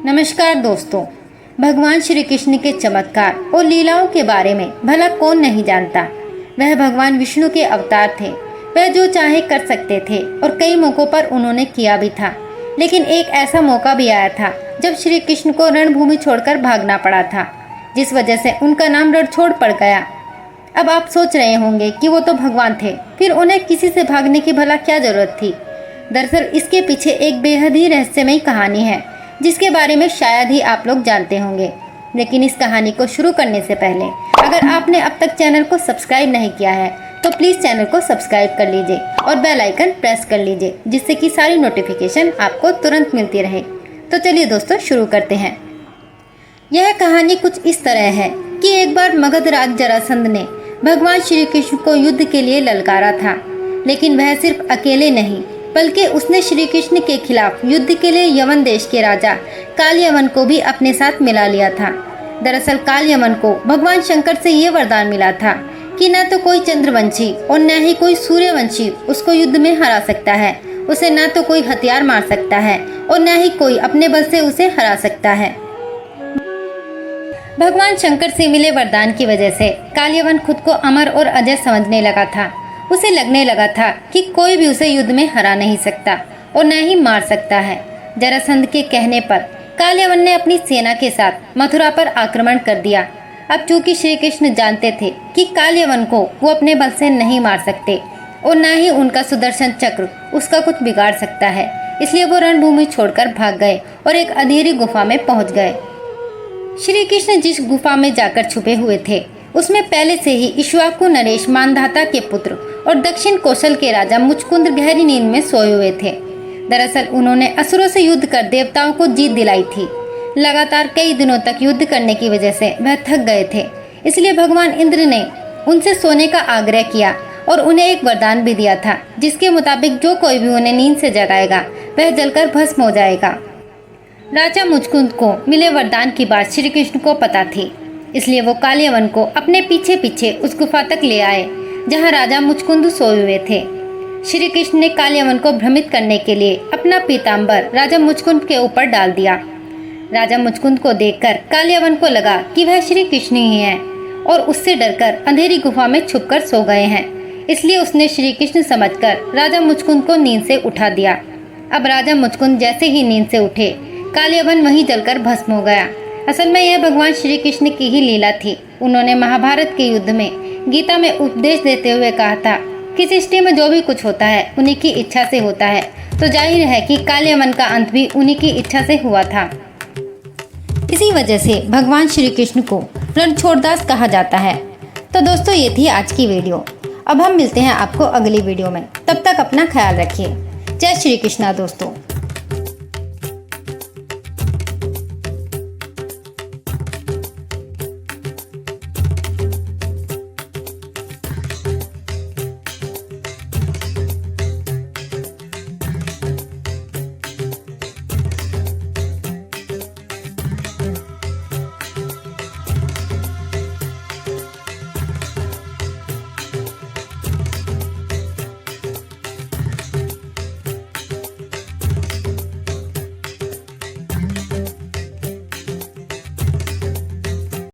नमस्कार दोस्तों, भगवान श्री कृष्ण के चमत्कार और लीलाओं के बारे में भला कौन नहीं जानता। वह भगवान विष्णु के अवतार थे। वह जो चाहे कर सकते थे और कई मौकों पर उन्होंने किया भी था। लेकिन एक ऐसा मौका भी आया था जब श्री कृष्ण को रणभूमि छोड़कर भागना पड़ा था, जिस वजह से उनका नाम रणछोड़ पड़ गया। अब आप सोच रहे होंगे कि वो तो भगवान थे, फिर उन्हें किसी से भागने की भला क्या जरूरत थी। दरअसल इसके पीछे एक बेहद ही रहस्यमयी कहानी है, जिसके बारे में शायद ही आप लोग जानते होंगे। लेकिन इस कहानी को शुरू करने से पहले अगर आपने अब तक चैनल को सब्सक्राइब नहीं किया है तो प्लीज़ चैनल को सब्सक्राइब कर लीजिए और बेल आइकन प्रेस कर लीजिए, जिससे कि सारी नोटिफिकेशन आपको तुरंत मिलती रहे। तो चलिए दोस्तों शुरू करते हैं। यह कहानी कुछ इस तरह है कि एक बार मगध राज जरासंध ने भगवान श्री कृष्ण को युद्ध के लिए ललकारा था। लेकिन वह सिर्फ अकेले नहीं, बल्कि उसने श्री कृष्ण के खिलाफ युद्ध के लिए यवन देश के राजा कालयवन को भी अपने साथ मिला लिया था। दरअसल कालयवन को भगवान शंकर से ये वरदान मिला था कि न तो कोई चंद्रवंशी और न ही कोई सूर्यवंशी उसको युद्ध में हरा सकता है। उसे न तो कोई हथियार मार सकता है और न ही कोई अपने बल से उसे हरा सकता है। भगवान शंकर से मिले वरदान की वजह से कालयवन खुद को अमर और अजय समझने लगा था। उसे लगने लगा था कि कोई भी उसे युद्ध में हरा नहीं सकता और न ही मार सकता है। जरासंध के कहने पर कालयवन ने अपनी सेना के साथ मथुरा पर आक्रमण कर दिया। अब चूंकि श्री कृष्ण जानते थे कि कालयवन को वो अपने बल से नहीं मार सकते और न ही उनका सुदर्शन चक्र उसका कुछ बिगाड़ सकता है, इसलिए वो रणभूमि छोड़कर भाग गए और एक अंधेरी गुफा में पहुंच गए। श्री कृष्ण जिस गुफा में जाकर छुपे हुए थे उसमें पहले से ही इक्ष्वाकु नरेश मानधाता के पुत्र और दक्षिण कौशल के राजा मुचकुंद गहरी नींद में सोए हुए थे। दरअसल उन्होंने असुरों से युद्ध कर देवताओं को जीत दिलाई थी। लगातार कई दिनों तक युद्ध करने की वजह से वह थक गए थे, इसलिए भगवान इंद्र ने उनसे सोने का आग्रह किया और उन्हें एक वरदान भी दिया था, जिसके मुताबिक जो कोई भी उन्हें नींद से जगाएगा वह जलकर भस्म हो जाएगा। राजा मुचकुंद को मिले वरदान की बात श्री कृष्ण को पता थी, इसलिए वो कालयवन को अपने पीछे पीछे उस गुफा तक ले आए जहां राजा मुचकुंद सोए हुए थे। श्री कृष्ण ने कालयवन को भ्रमित करने के लिए अपना पीताम्बर राजा मुचकुंद के ऊपर डाल दिया। राजा मुचकुंद को देखकर कालयवन को लगा कि वह श्री कृष्ण ही हैं और उससे डरकर अंधेरी गुफा में छुपकर सो गए हैं, इसलिए उसने श्री कृष्ण समझकर राजा मुचकुंद को नींद से उठा दिया। अब राजा मुचकुंद जैसे ही नींद से उठे, कालयवन वहीं जलकर भस्म हो गया। असल में यह भगवान श्री कृष्ण की ही लीला थी। उन्होंने महाभारत के युद्ध में गीता में उपदेश देते हुए कहा था कि सृष्टि में जो भी कुछ होता है उन्हीं की इच्छा से होता है, तो जाहिर है कि कालयवन का अंत भी उन्हीं की इच्छा से हुआ था। इसी वजह से भगवान श्री कृष्ण को रणछोड़दास कहा जाता है। तो दोस्तों ये थी आज की वीडियो। अब हम मिलते हैं आपको अगली वीडियो में। तब तक अपना ख्याल रखिए। जय श्री कृष्णा दोस्तों।